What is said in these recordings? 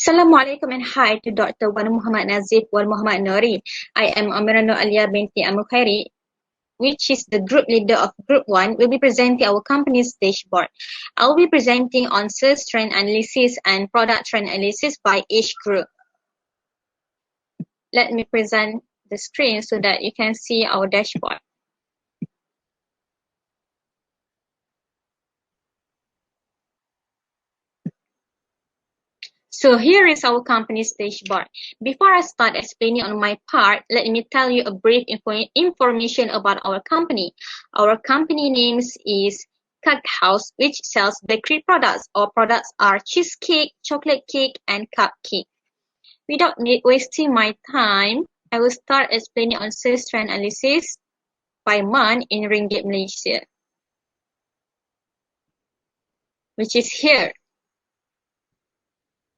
Assalamualaikum and hi to Dr. Wan Muhammad Nazif Wan Muhammad Nori. I am Amira Alia binti Amukhairi, which is the group leader of Group 1, will be presenting our company's dashboard. I'll be presenting on sales trend analysis and product trend analysis by each group. Let me present the screen so that you can see our dashboard. So here is our company's dashboard. Before I start explaining on my part, let me tell you a brief information about our company. Our company name is Cake House, which sells bakery products. Our products are cheesecake, chocolate cake, and cupcake. Without wasting my time, I will start explaining on sales trend analysis by month in Ringgit Malaysia, which is here.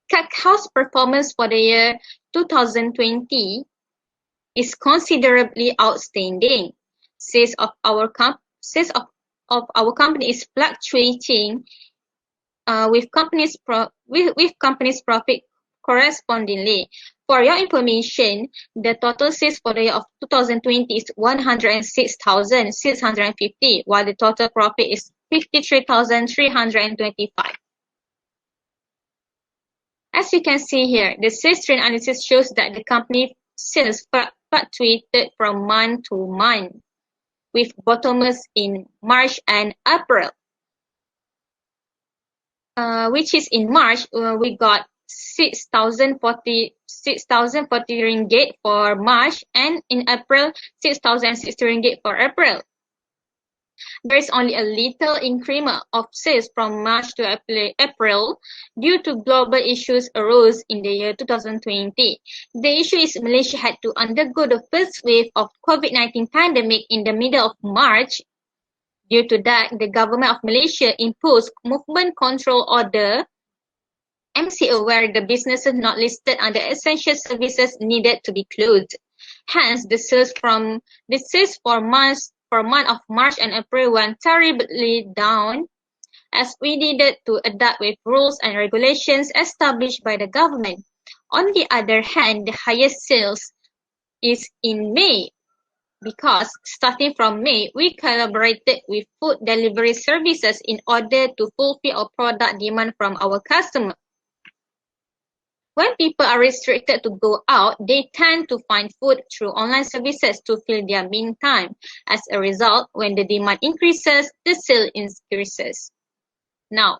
Cake House performance for the year 2020 is considerably outstanding. Sales of our company is fluctuating with company's profit correspondingly. For your information, the total sales for the year of 2020 is 106,650, while the total profit is 53,325. As you can see here, the sales trend analysis shows that the company sales fluctuated from month to month, with bottomers in March and April. Which is in March, we got 6,040 ringgit for March, and in April, 6,060 ringgit for April. There is only a little increment of sales from March to April due to global issues arose in the year 2020. The issue is Malaysia had to undergo the first wave of COVID-19 pandemic in the middle of March. Due to that, the government of Malaysia imposed movement control order MCO, where the businesses not listed under essential services needed to be closed. Hence, the sales for month of March and April went terribly down, as we needed to adapt with rules and regulations established by the government. On the other hand, the highest sales is in May, because starting from May, we collaborated with food delivery services in order to fulfill our product demand from our customers. When people are restricted to go out, they tend to find food through online services to fill their meantime. As a result, when the demand increases, the sale increases. Now,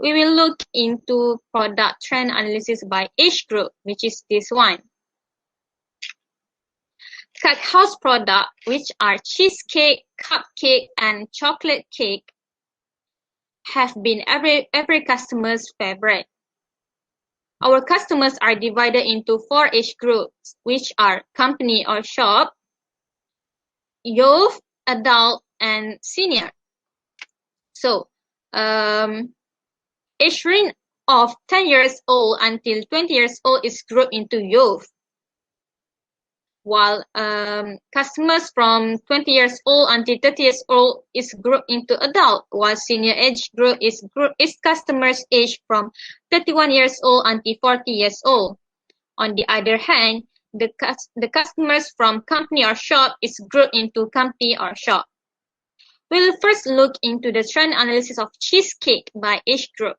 we will look into product trend analysis by each group, which is this one. Cake House products, which are cheesecake, cupcake, and chocolate cake, have been every customer's favorite. Our customers are divided into 4 age groups, which are company or shop, youth, adult, and senior. So, age range of 10 years old until 20 years old is grouped into youth, while customers from 20 years old until 30 years old is grouped into adult, while senior age group is customers aged from 31 years old until 40 years old. On the other hand, the customers from company or shop is grouped into company or shop. We'll first look into the trend analysis of cheesecake by age group.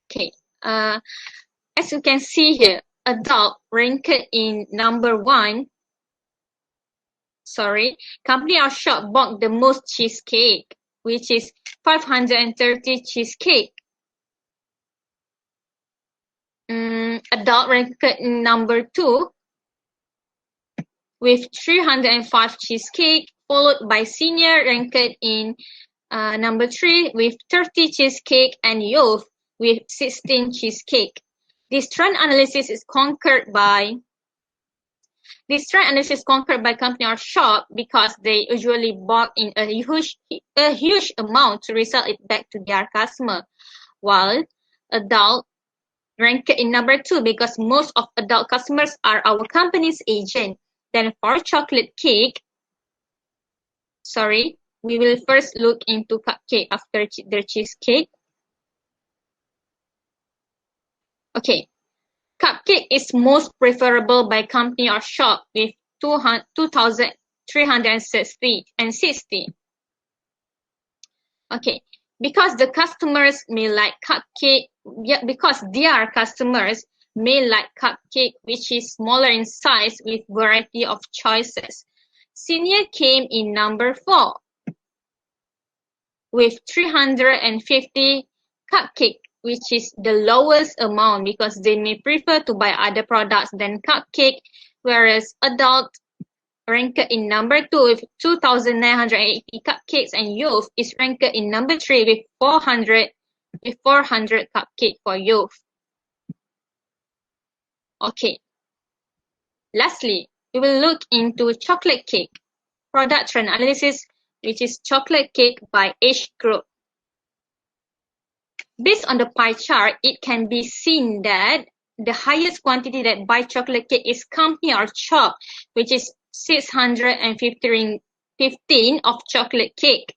Okay. As you can see here, adult ranked in number 1. Company or shop bought the most cheesecake, which is 530 cheesecake. Adult ranked in number 2 with 305 cheesecake, followed by senior ranked in number 3 with 30 cheesecake, and youth with 16 cheesecake. This trend analysis is conquered by company or shop because they usually bought in a huge amount to resell it back to their customer, while adult ranked in number 2 because most of adult customers are our company's agent. Then for chocolate cake, we will first look into cupcake after the cheesecake. Okay, cupcake is most preferable by company or shop with 2,360 and 60. Okay, because the customers may like cupcake, because their customers may like cupcake which is smaller in size with variety of choices. Senior came in number 4 with 350 cupcake, which is the lowest amount because they may prefer to buy other products than cupcake, whereas adult ranked in number 2 with 2,980 cupcakes, and youth is ranked in number 3 with 400 cupcake for youth. Okay. Lastly, we will look into chocolate cake product trend analysis, which is chocolate cake by age group. Based on the pie chart, it can be seen that the highest quantity that buy chocolate cake is company or shop, which is 615 of chocolate cake.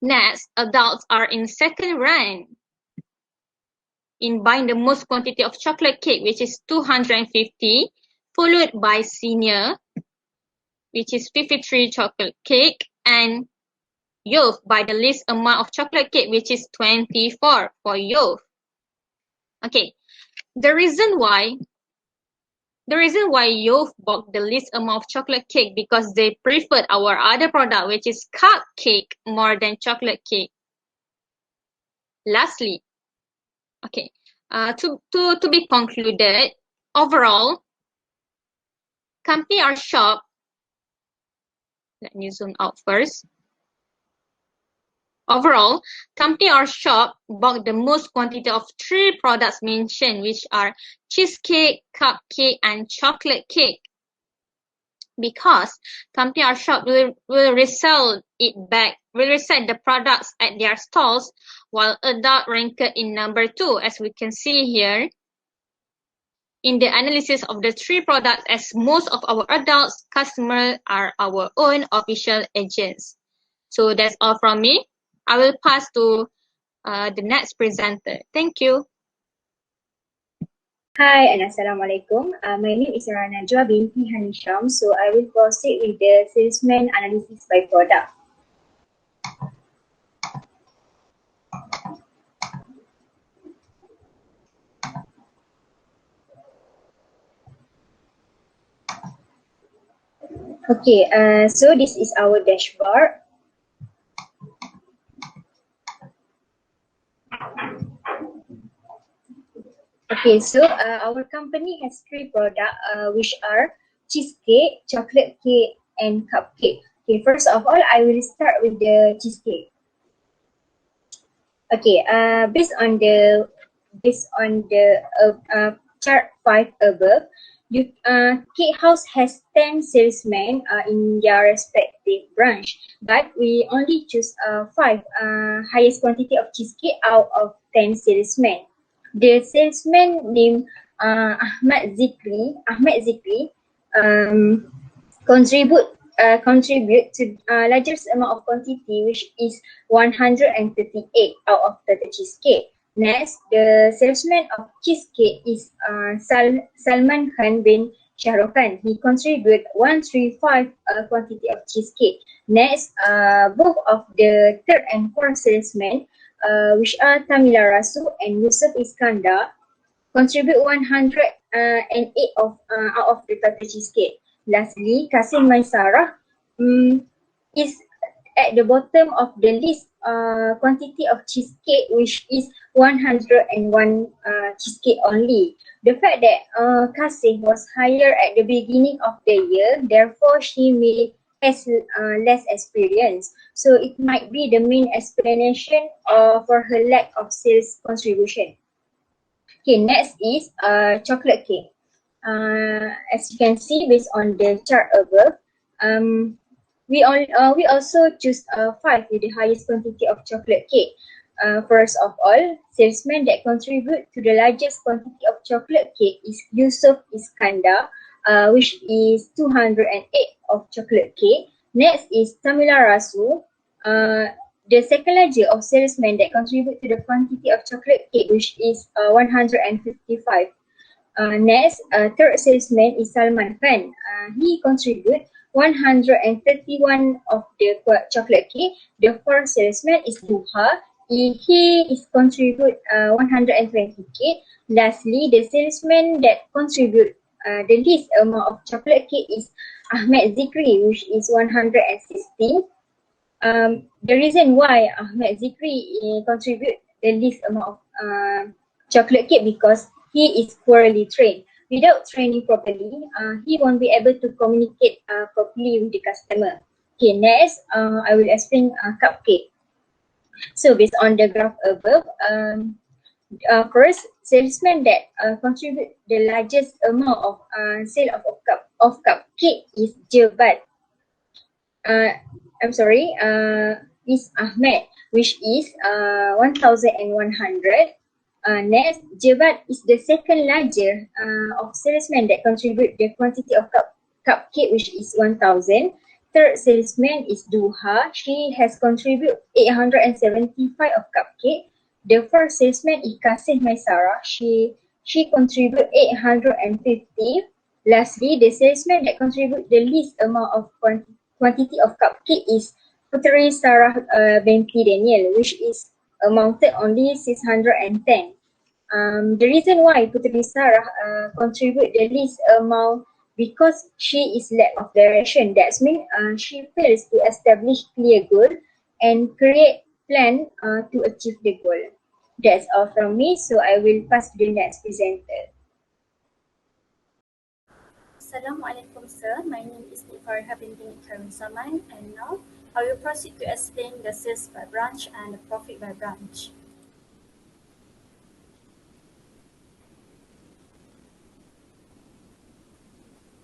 Next, adults are in second rank in buying the most quantity of chocolate cake, which is 250, followed by senior, which is 53 chocolate cake, and youth by the least amount of chocolate cake, which is 24 for youth. Okay, the reason why youth bought the least amount of chocolate cake because they preferred our other product, which is cupcake, more than chocolate cake. Lastly, okay, to be concluded, overall, company or shop, let me zoom out first. Overall, company or shop bought the most quantity of 3 products mentioned, which are cheesecake, cupcake, and chocolate cake. Because company or shop will resell the products at their stalls, while adult ranked in number 2, as we can see here in the analysis of the 3 products, as most of our adults customers are our own official agents. So that's all from me. I will pass to the next presenter. Thank you. Hi and Assalamualaikum. My name is Najwa binti Hanisham. So I will proceed with the salesman analysis by product. Okay, so this is our dashboard. Okay, so our company has 3 products which are cheesecake, chocolate cake, and cupcake. Okay, first of all, I will start with the cheesecake. Okay, based on the chart 5 above, Cake House has 10 salesmen in their respective branch, but we only choose 5 highest quantity of cheesecake out of 10 salesmen. The salesman named Ahmad Zikri contribute to largest amount of quantity, which is 138 out of 30 cheesecake. Next, the salesman of cheesecake is Salman Khan bin Shahrukh Khan. He contribute 135 quantity of cheesecake. Next, both of the third and fourth salesmen, which are Tamila Rasu and Yusuf Iskandar, contribute 108 out of the 30 cheesecake. Lastly, Kasim Maisarah is at the bottom of the list quantity of cheesecake, which is 101 cheesecake only. The fact that Kasim was hired at the beginning of the year, therefore she has less experience. So it might be the main explanation for her lack of sales contribution. Okay, next is chocolate cake. As you can see based on the chart above, we also choose 5 with the highest quantity of chocolate cake. First of all, salesman that contribute to the largest quantity of chocolate cake is Yusuf Iskandar, which is 208 of chocolate cake. Next is Tamila Rasu. The second largest of salesmen that contribute to the quantity of chocolate cake, which is 155. Next, third salesman is Salman Khan. He contribute 131 of the chocolate cake. The fourth salesman is Duha. He is contribute 120 cake. Lastly, the salesman that contribute the least amount of chocolate cake is Ahmed Zikri, which is 116. The reason why Ahmed Zikri contribute the least amount of chocolate cake because he is poorly trained. Without training properly, he won't be able to communicate properly with the customer. Okay, next, I will explain cupcake. So based on the graph above, first, salesman that contribute the largest amount of sale of cupcake is Jebat. I'm sorry, is Ahmed, which is 1,100. Next, Jebat is the second largest of salesmen that contribute the quantity of cupcake, which is 1,000. Third salesman is Duha. She has contributed 875 of cupcake. The fourth salesman is Kasih Maisara. She contribute 850. Lastly, the salesman that contribute the least amount of quantity of cupcake is Puteri Sarah binti Daniel, which is amounted only 610. The reason why Puteri Sarah contribute the least amount because she is lack of direction. That means she fails to establish clear goal and create plan to achieve the goal. That's all from me. So I will pass to the next presenter. Assalamualaikum sir, my name is Farha binti Karim Zaman and now I will proceed to explain the sales by branch and the profit by branch.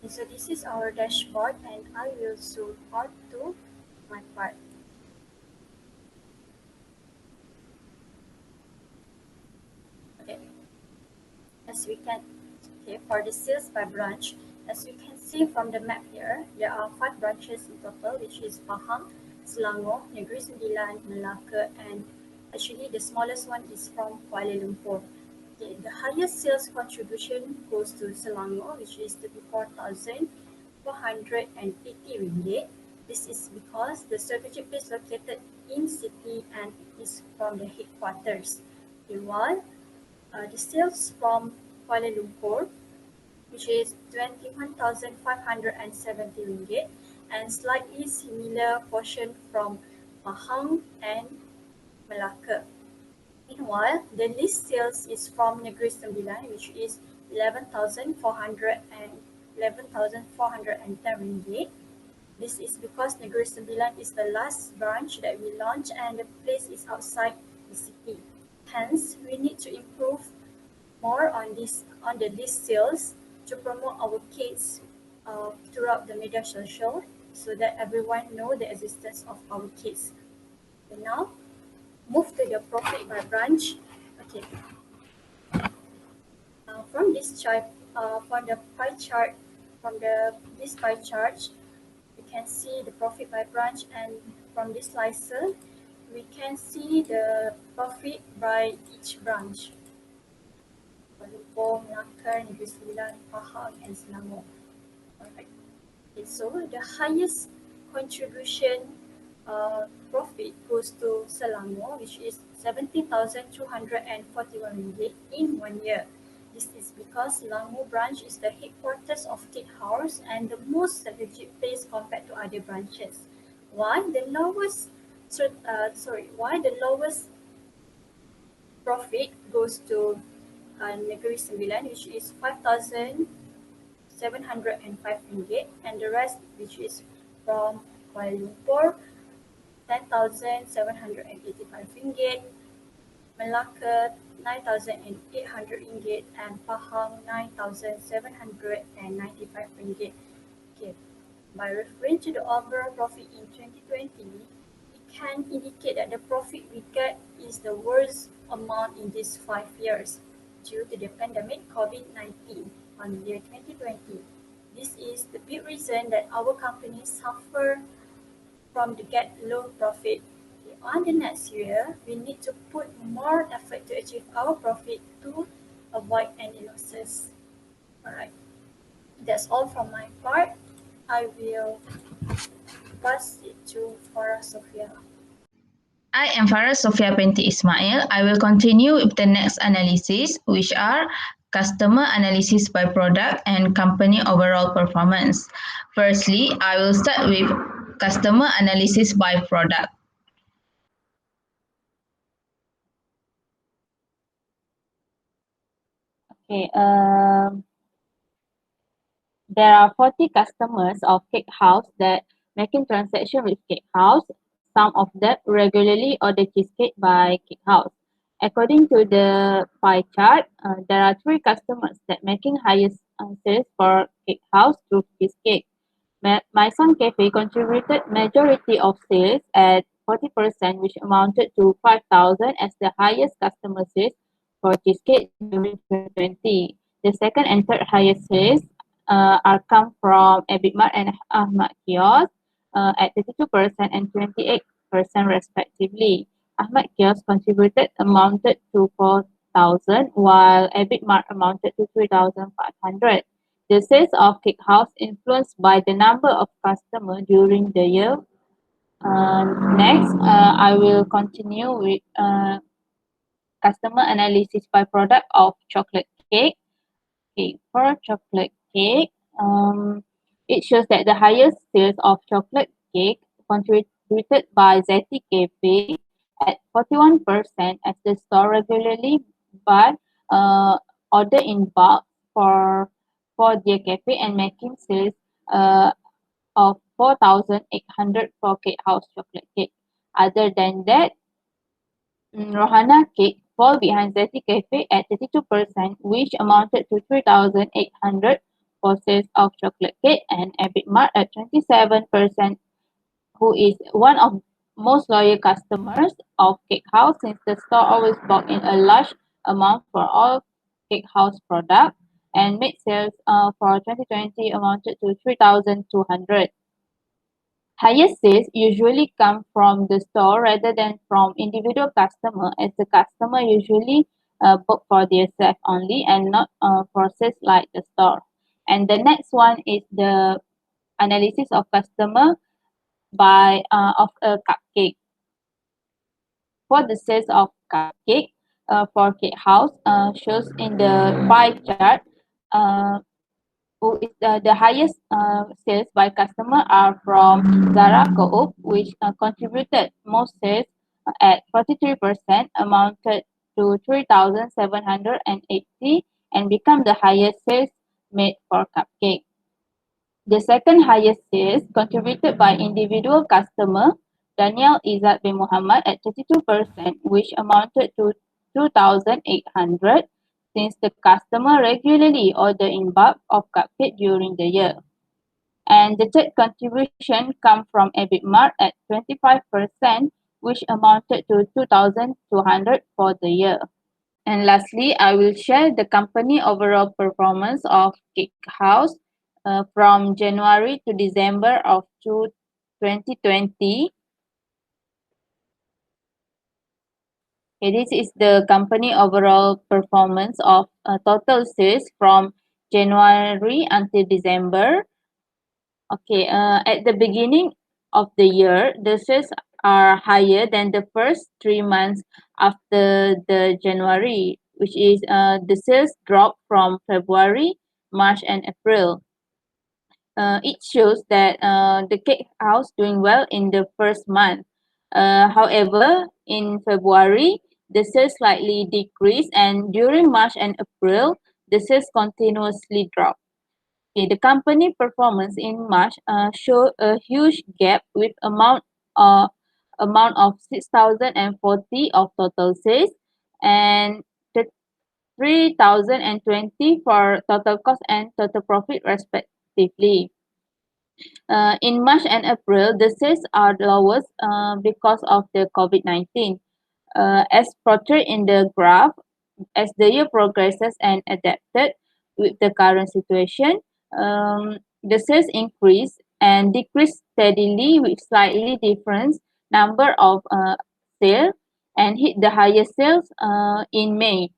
So this is our dashboard and I will zoom out to my part. Okay, as we can, for the sales by branch, as you can see from the map here, there are 5 branches in total, which is Pahang, Selangor, Negeri Sembilan, Melaka, and actually the smallest one is from Kuala Lumpur. Okay, the highest sales contribution goes to Selangor, which is 34,480 ringgit. This is because the strategic place located in city and is from the headquarters. Okay, while the sales from Kuala Lumpur, which is 21,570 ringgit, and slightly similar portion from Pahang and Melaka. Meanwhile, the least sales is from Negeri Sembilan, which is 11,410 ringgit. This is because Negeri Sembilan is the last branch that we launched and the place is outside the city. Hence, we need to improve more on the list sales to promote our cakes throughout the media social so that everyone know the existence of our cakes. Okay, now move to the profit by branch. Okay. From this chart, from the pie chart, this pie chart, you can see the profit by branch, and from this slicer, we can see the profit by each branch. Kuala Lumpur, Melaka, Negeri Sembilan, Pahang, and Selangor. Alright. Okay, so the highest contribution profit goes to Selangor, which is 17,241 ringgit in 1 year. This is because Selangor branch is the headquarters of Cake House and the most strategic place compared to other branches. Why the lowest profit goes to Negeri Sembilan, which is 5,705 ringgit, and the rest, which is from Kuala Lumpur, 10,785 ringgit, Melaka, 9,800 ringgit, and Pahang, 9,795 ringgit. Okay, by referring to the overall profit in 2020, we can indicate that the profit we get is the worst amount in these 5 years due to the pandemic COVID-19 on the year 2020. This is the big reason that our company suffer from the get low profit. Okay, on the next year, we need to put more effort to achieve our profit to avoid any losses. Alright, that's all from my part. I will pass it to Farah Sophia. I am Farah Sofia binti Ismail. I will continue with the next analysis, which are customer analysis by product and company overall performance. Firstly, I will start with customer analysis by product. Okay, there are 40 customers of Cake House that making transaction with Cake House. Some of them regularly order cheesecake by Cake House. According to the pie chart, there are 3 customers that making highest sales for Cake House through cheesecake. My Son Cafe contributed majority of sales at 40%, which amounted to 5,000 as the highest customer sales for cheesecake during 2020. The second and third highest sales are come from Ebitmart and Ahmad Kiosk at 32% and 28% respectively. Ahmad Kiosk contributed amounted to 4,000 while Ebitmart amounted to 3,500. The sales of Cake House influenced by the number of customers during the year. Next, I will continue with customer analysis by product of chocolate cake. Okay, for chocolate cake, it shows that the highest sales of chocolate cake contributed by Zeti Cafe at 41% as the store regularly buy order in bulk for their cafe and making sales of 4,800 for Cake House chocolate cake. Other than that, Rohana Cake fall behind Zeti Cafe at 32%, which amounted to 3,800 for sales of chocolate cake, and Ebitmart at 27%, who is one of most loyal customers of Cake House since the store always bought in a large amount for all Cake House products and made sales for 2020 amounted to 3,200. Higher sales usually come from the store rather than from individual customer, as the customer usually book for themselves only and not for sales like the store. And the next one is the analysis of customer by of a cupcake. For the sales of cupcake for Cake House shows in the pie chart. Who is the highest sales by customer are from Zara Co-op, which contributed most sales at 43%, amounted to 3,780 and become the highest sales made for cupcake. The second highest sales contributed by individual customer, Daniel Izzat bin Muhammad at 32%, which amounted to 2,800 since the customer regularly order in bulk of cupcake during the year. And the third contribution come from Ebitmart at 25%, which amounted to 2,200 for the year. And lastly, I will share the company overall performance of Cake House from January to December of 2020. Okay, this is the company overall performance of total sales from January until December. Okay, at the beginning of the year, the sales are higher than the first 3 months after the January, which is the sales drop from February, March, and April. It shows that the Cake House doing well in the first month. However, in February, the sales slightly decreased, and during March and April, the sales continuously dropped. Okay, the company performance in March show a huge gap with amount of 6,040 of total sales and 3,020 for total cost and total profit respectively. In March and April, the sales are lowest because of the COVID-19. As portrayed in the graph, as the year progresses and adapted with the current situation, the sales increase and decrease steadily with slightly different number of sale and hit the highest sales in May.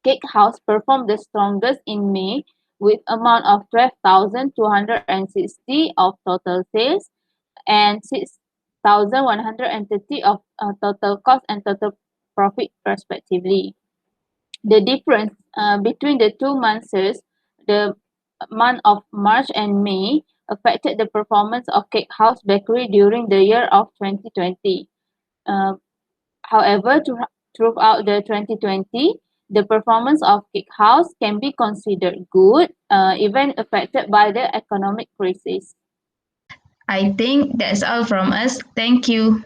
Cake House performed the strongest in May with amount of 12,260 of total sales and 6,130 of total cost and total profit respectively. The difference between the 2 months, the month of March and May, affected the performance of Cake House Bakery during the year of 2020. Uh, However, throughout the 2020, the performance of Cake House can be considered good, even affected by the economic crisis. I think that's all from us. Thank you.